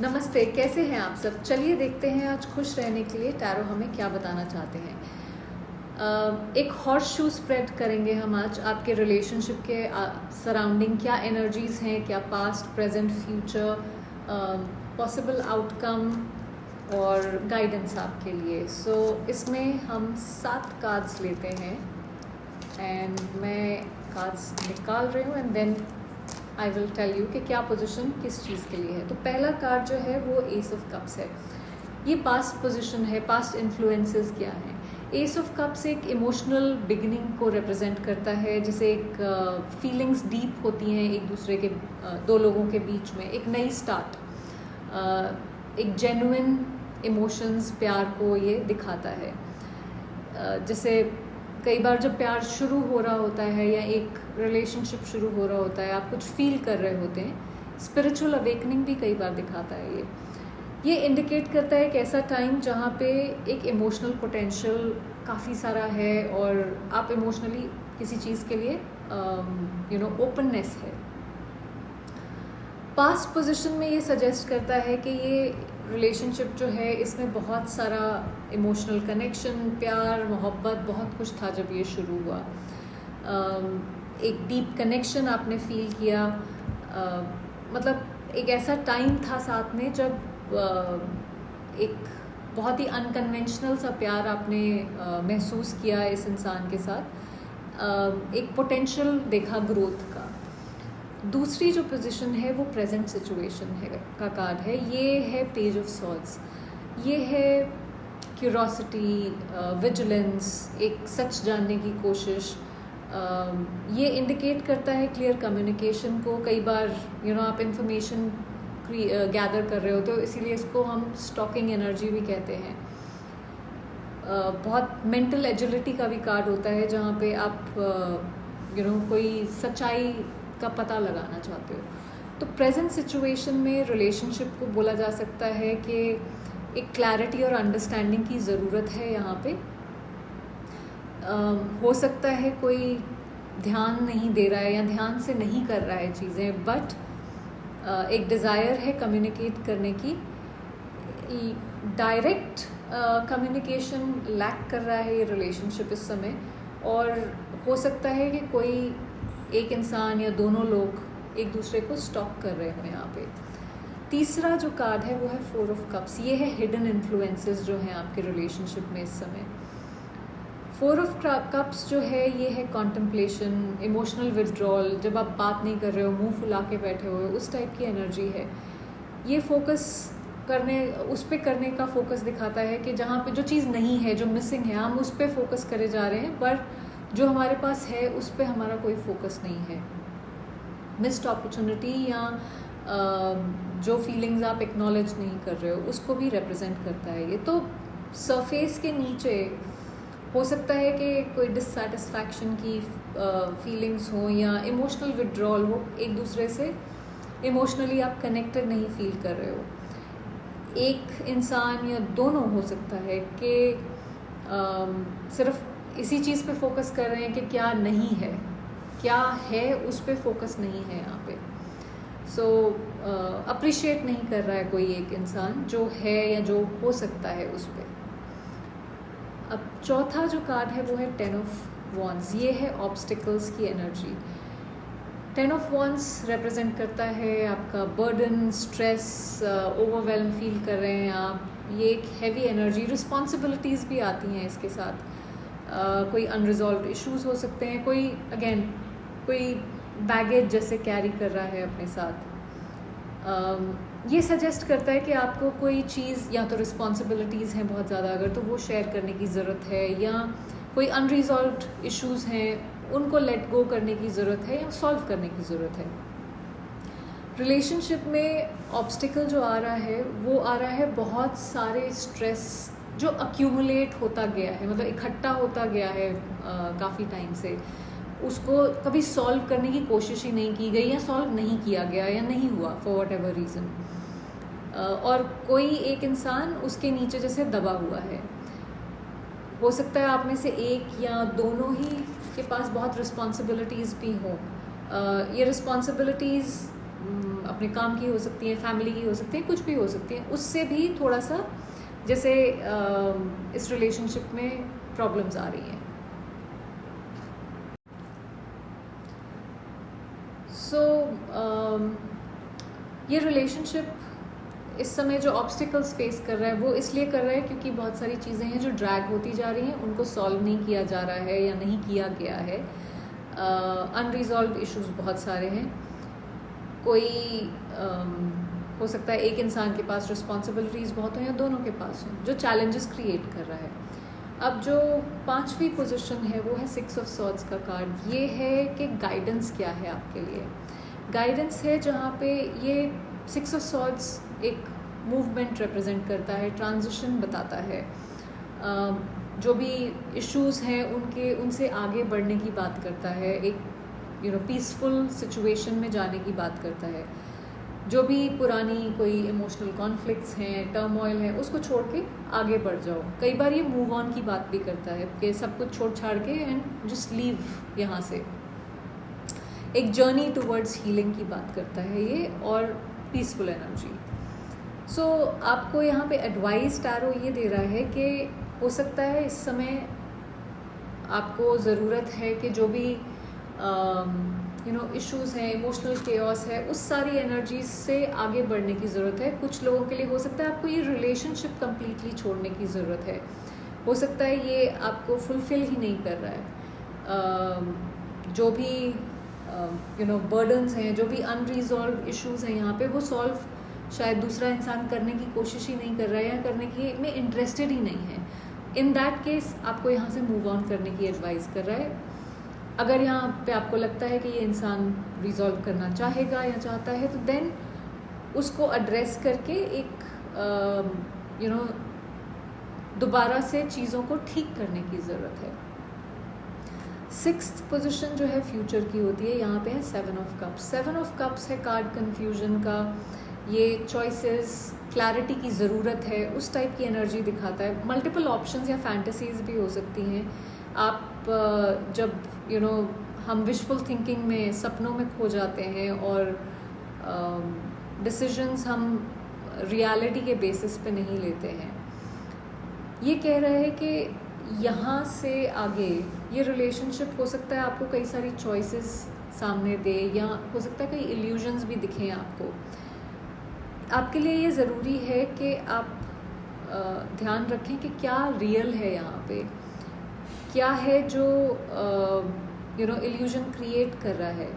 नमस्ते, कैसे हैं आप सब? चलिए देखते हैं आज खुश रहने के लिए टैरो हमें क्या बताना चाहते हैं। एक हॉर्स शू स्प्रेड करेंगे हम आज आपके रिलेशनशिप के सराउंडिंग क्या एनर्जीज हैं, क्या past, present, future, possible outcome और गाइडेंस आपके लिए। सो इसमें हम 7 कार्ड्स लेते हैं एंड मैं कार्ड्स निकाल रही हूँ and then I will tell you कि क्या पोजीशन किस चीज़ के लिए है। तो पहला कार्ड जो है वो एस ऑफ कप्स है। ये पास्ट पोजीशन है, पास्ट इन्फ्लुएंसेस क्या हैं। एस ऑफ कप्स एक इमोशनल बिगिनिंग को रिप्रेजेंट करता है, जैसे एक फीलिंग्स डीप होती हैं एक दूसरे के, दो लोगों के बीच में एक नई स्टार्ट, एक जेन्युइन इमोशंस, प्यार को ये दिखाता है। जैसे कई बार जब प्यार शुरू हो रहा होता है या एक रिलेशनशिप शुरू हो रहा होता है, आप कुछ फील कर रहे होते हैं, स्पिरिचुअल अवेकनिंग भी कई बार दिखाता है। ये इंडिकेट करता है एक ऐसा टाइम जहाँ पे एक इमोशनल पोटेंशियल काफ़ी सारा है और आप इमोशनली किसी चीज़ के लिए ओपननेस है। पास्ट पोजीशन में ये सजेस्ट करता है कि ये रिलेशनशिप जो है इसमें बहुत सारा इमोशनल कनेक्शन, प्यार, मोहब्बत, बहुत कुछ था जब ये शुरू हुआ। एक डीप कनेक्शन आपने फील किया, मतलब एक ऐसा टाइम था साथ में जब एक बहुत ही अनकन्वेंशनल सा प्यार आपने महसूस किया इस इंसान के साथ। एक पोटेंशियल देखा ग्रोथ का। दूसरी जो पोजीशन है वो प्रेजेंट सिचुएशन है का कार्ड है। ये है पेज ऑफ सॉर्ड्स। ये है क्यूरोसिटी, विजिलेंस, एक सच जानने की कोशिश। ये इंडिकेट करता है क्लियर कम्युनिकेशन को। कई बार आप इंफॉर्मेशन गैदर कर रहे हो तो इसीलिए इसको हम स्टॉकिंग एनर्जी भी कहते हैं। बहुत मेंटल एजिलिटी का भी कार्ड होता है जहाँ पे आप कोई सच्चाई का पता लगाना चाहते हो। तो प्रेजेंट सिचुएशन में रिलेशनशिप को बोला जा सकता है कि एक क्लैरिटी और अंडरस्टैंडिंग की ज़रूरत है यहाँ पे। हो सकता है कोई ध्यान नहीं दे रहा है या ध्यान से नहीं कर रहा है चीज़ें, बट एक डिज़ायर है कम्युनिकेट करने की। डायरेक्ट कम्युनिकेशन लैक कर रहा है ये रिलेशनशिप इस समय, और हो सकता है कि कोई एक इंसान या दोनों लोग एक दूसरे को स्टॉक कर रहे हो यहाँ पे। तीसरा जो कार्ड है वो है 4 ऑफ कप्स। ये है हिडन इन्फ्लुएंसेस जो हैं आपके रिलेशनशिप में इस समय। 4 ऑफ कप्स जो है ये है कॉन्टम्पलेशन, इमोशनल विड्रॉल, जब आप बात नहीं कर रहे हो, मुंह फुला के बैठे हुए हो, उस टाइप की एनर्जी है। ये फोकस उस पर करने का फोकस दिखाता है कि जहाँ पे जो चीज़ नहीं है, जो मिसिंग है, हम उस पर फोकस करे जा रहे हैं, पर जो हमारे पास है उस पर हमारा कोई फोकस नहीं है। मिस्ड अपॉर्चुनिटी या जो फीलिंग्स आप एक्नॉलेज नहीं कर रहे हो उसको भी रिप्रेजेंट करता है ये। तो सरफेस के नीचे हो सकता है कि कोई डिससैटिस्फैक्शन की फीलिंग्स हो या इमोशनल विड्रॉल हो, एक दूसरे से इमोशनली आप कनेक्टेड नहीं फील कर रहे हो। एक इंसान या दोनों हो सकता है कि सिर्फ इसी चीज़ पे फोकस कर रहे हैं कि क्या नहीं है, क्या है उस पे फोकस नहीं है यहाँ पे। सो अप्रिशिएट नहीं कर रहा है कोई एक इंसान जो है या जो हो सकता है उस पे। अब चौथा जो कार्ड है वो है 10 ऑफ वॉन्ड्स। ये है ऑब्स्टिकल्स की एनर्जी। 10 ऑफ वॉन्ड्स रिप्रेजेंट करता है आपका बर्डन, स्ट्रेस, ओवरवेल्म फील कर रहे हैं आप। ये एक हैवी एनर्जी, रिस्पॉन्सिबिलिटीज़ भी आती हैं इसके साथ। कोई अनरिजॉल्व इश्यूज हो सकते हैं, कोई बैगेज जैसे कैरी कर रहा है अपने साथ। ये सजेस्ट करता है कि आपको कोई चीज़, या तो रिस्पॉन्सिबिलिटीज़ हैं बहुत ज़्यादा अगर, तो वो शेयर करने की ज़रूरत है, या कोई अनरिजॉल्व इश्यूज हैं उनको लेट गो करने की ज़रूरत है या सॉल्व करने की ज़रूरत है। रिलेशनशिप में ऑब्स्टिकल जो आ रहा है वो आ रहा है बहुत सारे स्ट्रेस जो अक्यूमुलेट होता गया है, मतलब इकट्ठा होता गया है काफ़ी टाइम से। उसको कभी सॉल्व करने की कोशिश ही नहीं की गई, या सॉल्व नहीं किया गया, या नहीं हुआ फॉर वॉट एवर रीज़न। और कोई एक इंसान उसके नीचे जैसे दबा हुआ है। हो सकता है आप में से एक या दोनों ही के पास बहुत रिस्पॉन्सिबिलिटीज़ भी हों। ये रिस्पॉन्सिबिलिटीज़ अपने काम की हो सकती हैं, फैमिली की हो सकती हैं, कुछ भी हो सकती हैं, उससे भी थोड़ा सा जैसे इस रिलेशनशिप में प्रॉब्लम्स आ रही हैं। सो ये रिलेशनशिप इस समय जो ऑब्स्टिकल्स फेस कर रहा है वो इसलिए कर रहा है क्योंकि बहुत सारी चीज़ें हैं जो ड्रैग होती जा रही हैं, उनको सॉल्व नहीं किया जा रहा है या नहीं किया गया है। अनरिजॉल्व इश्यूज बहुत सारे हैं। कोई हो सकता है एक इंसान के पास रिस्पॉन्सिबिलिटीज़ बहुत हो या दोनों के पास हो, जो चैलेंजेस क्रिएट कर रहा है। अब जो 5वीं पोजीशन है वो है 6 ऑफ सॉर्ड्स का कार्ड। ये है कि गाइडेंस क्या है आपके लिए। गाइडेंस है जहाँ पे ये 6 ऑफ सॉर्ड्स एक मूवमेंट रिप्रेजेंट करता है, ट्रांजिशन बताता है, जो भी इश्यूज हैं उनसे आगे बढ़ने की बात करता है, एक पीसफुल सिचुएशन में जाने की बात करता है। जो भी पुरानी कोई इमोशनल कॉन्फ्लिक्ट्स हैं, टर्मोइल है, उसको छोड़ के आगे बढ़ जाओ। कई बार ये मूव ऑन की बात भी करता है कि सब कुछ छोड़ छाड़ के एंड जस्ट लीव यहाँ से। एक जर्नी टुवर्ड्स हीलिंग की बात करता है ये, और पीसफुल एनर्जी। सो आपको यहाँ पे एडवाइस टैरो ये दे रहा है कि हो सकता है इस समय आपको ज़रूरत है कि जो भी इश्यूज हैं, इमोशनल केओस है, उस सारी एनर्जीज से आगे बढ़ने की ज़रूरत है। कुछ लोगों के लिए हो सकता है आपको ये रिलेशनशिप कम्प्लीटली छोड़ने की ज़रूरत है। हो सकता है ये आपको फुलफिल ही नहीं कर रहा है। जो भी बर्डन्स हैं, जो भी अनरिजॉल्व इश्यूज हैं यहाँ पे, वो सॉल्व शायद दूसरा इंसान करने की कोशिश ही नहीं कर रहा है या करने की में इंटरेस्टेड ही नहीं है। इन दैट केस आपको यहाँ से मूव ऑन करने की एडवाइस कर रहा है। अगर यहाँ पे आपको लगता है कि ये इंसान रिजॉल्व करना चाहेगा या चाहता है, तो देन उसको एड्रेस करके एक दोबारा से चीज़ों को ठीक करने की ज़रूरत है। 6th पोजीशन जो है फ्यूचर की होती है। यहाँ पे है 7 ऑफ कप्स। 7 ऑफ कप्स है कार्ड कन्फ्यूजन का। ये चॉइसेस, क्लैरिटी की ज़रूरत है, उस टाइप की एनर्जी दिखाता है। मल्टीपल ऑप्शंस या फैंटेसीज भी हो सकती हैं। आप जब हम विशफुल थिंकिंग में, सपनों में खो जाते हैं और डिसीजंस हम रियलिटी के बेसिस पे नहीं लेते हैं। ये कह रहे हैं कि यहाँ से आगे ये रिलेशनशिप हो सकता है आपको कई सारी चॉइसेस सामने दे, या हो सकता है कई इल्यूजन्स भी दिखें आपको। आपके लिए ये ज़रूरी है कि आप ध्यान रखें कि क्या रियल है यहाँ पे, क्या है जो इल्यूजन क्रिएट कर रहा है।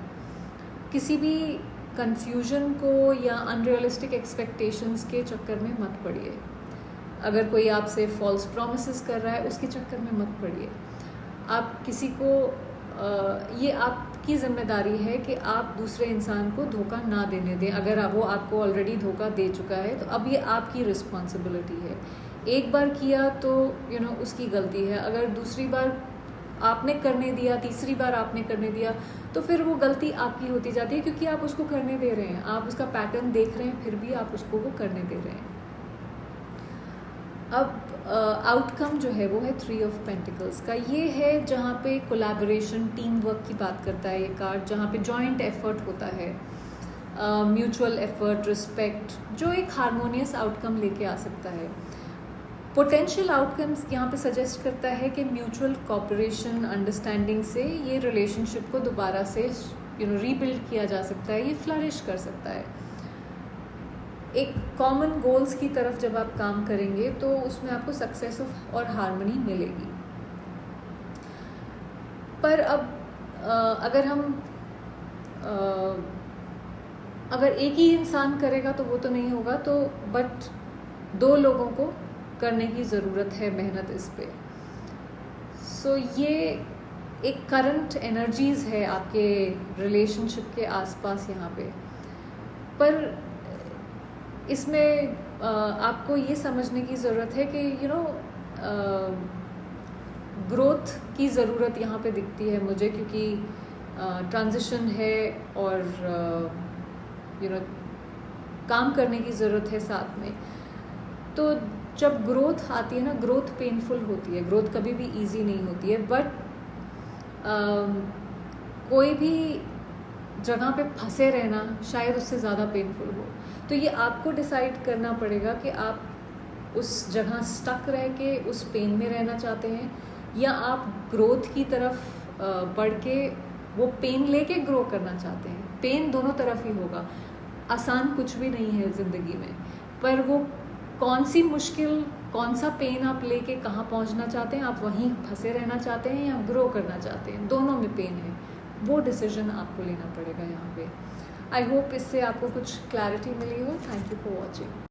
किसी भी कंफ्यूजन को या अनरियलिस्टिक एक्सपेक्टेशंस के चक्कर में मत पड़िए। अगर कोई आपसे फॉल्स प्रॉमिसेस कर रहा है, उसके चक्कर में मत पड़िए। आप किसी को ये आपकी ज़िम्मेदारी है कि आप दूसरे इंसान को धोखा ना देने दें। अगर वो आपको ऑलरेडी धोखा दे चुका है तो अब ये आपकी रिस्पॉन्सिबिलिटी है। एक बार किया तो उसकी गलती है। अगर दूसरी बार आपने करने दिया, तीसरी बार आपने करने दिया, तो फिर वो गलती आपकी होती जाती है, क्योंकि आप उसको करने दे रहे हैं। आप उसका पैटर्न देख रहे हैं, फिर भी आप उसको वो करने दे रहे हैं। अब आउटकम जो है वो है 3 ऑफ पेंटिकल्स का। ये है जहाँ पे कोलैबोरेशन, टीम वर्क की बात करता है ये कार्ड, जहाँ पे जॉइंट एफर्ट होता है, म्यूचुअल एफर्ट, रिस्पेक्ट, जो एक हार्मोनियस आउटकम लेके आ सकता है। पोटेंशियल आउटकम्स यहाँ पे सजेस्ट करता है कि म्यूचुअल कोऑपरेशन, अंडरस्टैंडिंग से ये रिलेशनशिप को दोबारा से रीबिल्ड किया जा सकता है, ये फ्लरिश कर सकता है। एक कॉमन गोल्स की तरफ जब आप काम करेंगे तो उसमें आपको सक्सेस और हार्मनी मिलेगी। पर अब अगर एक ही इंसान करेगा तो वो तो नहीं होगा, तो बट 2 लोगों को करने की ज़रूरत है मेहनत इस पे। सो ये एक करंट एनर्जीज़ है आपके रिलेशनशिप के आसपास यहाँ पे। पर इसमें आपको ये समझने की ज़रूरत है कि ग्रोथ की ज़रूरत यहाँ पे दिखती है मुझे, क्योंकि ट्रांजिशन है और काम करने की ज़रूरत है साथ में। तो जब ग्रोथ आती है ना, ग्रोथ पेनफुल होती है, ग्रोथ कभी भी इजी नहीं होती है। बट कोई भी जगह पे फंसे रहना शायद उससे ज़्यादा पेनफुल हो। तो ये आपको डिसाइड करना पड़ेगा कि आप उस जगह स्टक रह के उस पेन में रहना चाहते हैं या आप ग्रोथ की तरफ बढ़ के वो पेन लेके ग्रो करना चाहते हैं। पेन दोनों तरफ ही होगा, आसान कुछ भी नहीं है ज़िंदगी में, पर वो कौन सी मुश्किल, कौन सा पेन आप लेके कहाँ पहुँचना चाहते हैं, आप वहीं फंसे रहना चाहते हैं या ग्रो करना चाहते हैं, दोनों में पेन है। वो डिसीजन आपको लेना पड़ेगा यहाँ पे। आई होप इससे आपको कुछ क्लैरिटी मिली हो। Thank you for watching.